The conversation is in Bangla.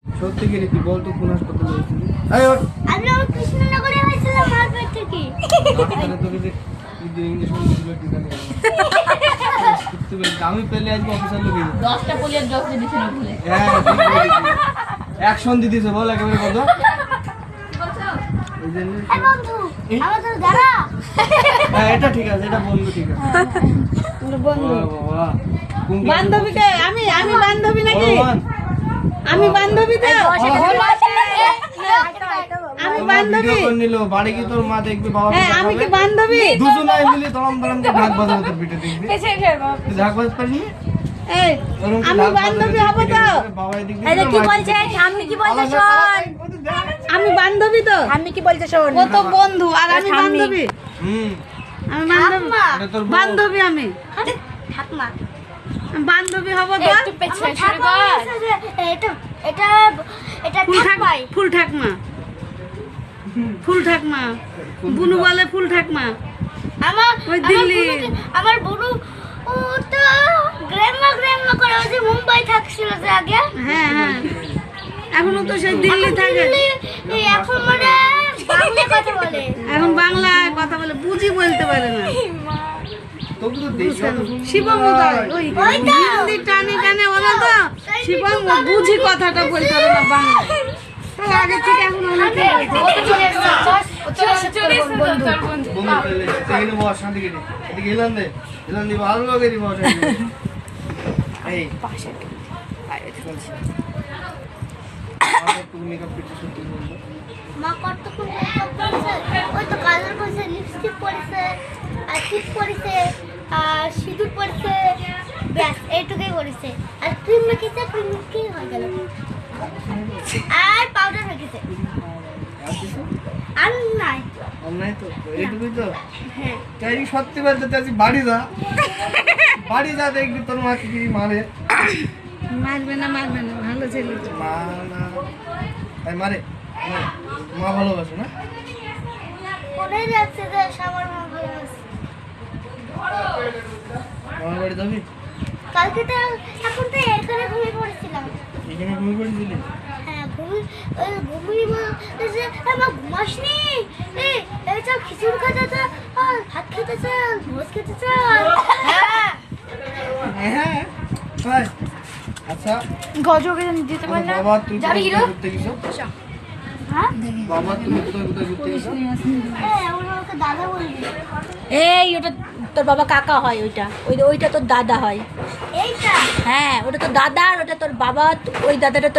সত্যি কি তুই বল তো কোন হাসপাতালে হয়েছিলি? আমি আমার কৃষ্ণনগরে হয়েছিলাম মারপেট থেকে। ডাক্তারে তোকে যে ইঞ্জেকশন দিছিল টিকা নিয়ে সত্যি বলি আমি পেলে আজকে অফিসার লোক 10টা পোলিওর ডোজ দিয়েছিল বলে। হ্যাঁ অ্যাকশন দিতেছে বল একেবারে কত এই জন্য এই বন্ধু আমাদের দাঁড়া। হ্যাঁ এটা ঠিক আছে এটা বন্ধু ঠিক আছে বন্ধু বাবা বান্ধবীকে আমি বান্ধবী নাকি আমি বান্ধবী তো আমি বান্ধবী নিল বাড়ি কি তোর মা দেখবে বাবা হ্যাঁ আমি কি বান্ধবী দুজনাই মিলে তরম তরম করে ঢাক বাজাবো তোর পিঠে দেখবি তুই ঢাক বাজাতে পারবি এই আমি বান্ধবী হব তো বাবা এদিক এই যে কি বলছে আমি কি বলছে শোন। আমি বান্ধবী তো আমি কি বলছে শোন। ও তো বন্ধু আর আমি বান্ধবী আমি বান্ধবী এটা তোর বউ। বান্ধবী আমি ঠাকমা বান্ধবী হব তো একটু পেছনে সরে কর। এটা এটা এটা ফুল ঠাকমাই। ফুল ঠাকমা ফুল ঠাকমা বুনু বলে ফুল ঠাকমা আমার ওই দিল্লি। আমার বুড়ো ও তো গ্রাম্য করে ওই যে মুম্বাই থাকছিল যে আগে। হ্যাঁ হ্যাঁ এখনো তো সেই দিল্লি থাকে এই এখন মানে বাংলা কথা বলে। এখন বাংলা কথা বলে বুঝি বলতে পারে না তোকে তো দেখে তো শুনছি। শিবম ওই হিন্দি টানে টানে ওরা তো শিবম বুঝি কথাটা বলতে পারে না বাংলা তাই আগে থেকে এখন অনেকে বন্ধু পেলে সেখানে বস শান্তি কেটে এদিকে এলান দি ভালো লাগে দি বস এই তুমি মেকআপ করতে সত্যি বলবো মা কতক্ষণ মেকআপ করেছে ওই তো কালার করেছে লিপস্টিক পরেছে আর টিপ পরেছে আর সিঁদুর পরেছে ব্যাস এইটুকুই করেছে আর ক্রিম মেখেছে ক্রিম মেখে হয়ে গেল আর পাউডার মেখেছে আর নাই অন্যায় তো এইটুকুই তো হ্যাঁ তাই সত্যি বলতে চাচ্ছি বাড়ি যা দেখবি তোর মা কি মারে মারবে না ভালো ছেলে তো। মা না তাই মারে মা ভালোবাসে না মনে যাচ্ছে যে সবার মা ভালো আছে আমার বাড়ি যাবি কালকে তো এখন তো এখানে ঘুমিয়ে পড়েছিলাম এখানে ঘুমিয়ে পড়েছিলি হ্যাঁ ঘুমিয়ে বলছে মা ঘুমাসনি এই চল খিচুড়ি খেতে চল ভাত খেতে চল ভোজ খেতে চল হ্যাঁ তাই আচ্ছা গজকে দিতে পারে না। বাবা তুই যাবি হিরো? ঘুরতে গেছো হ্যাঁ বাবা তুমি কোথায় ঘুরতে গেছো ওকে দাদা বলবি এই ওটা তোর বাবা কাকা হয় ওইটা তোর দাদা হয় এইটা হ্যাঁ ওটা তোর দাদা আর ওটা তোর বাবা ওই দাদাটা তোর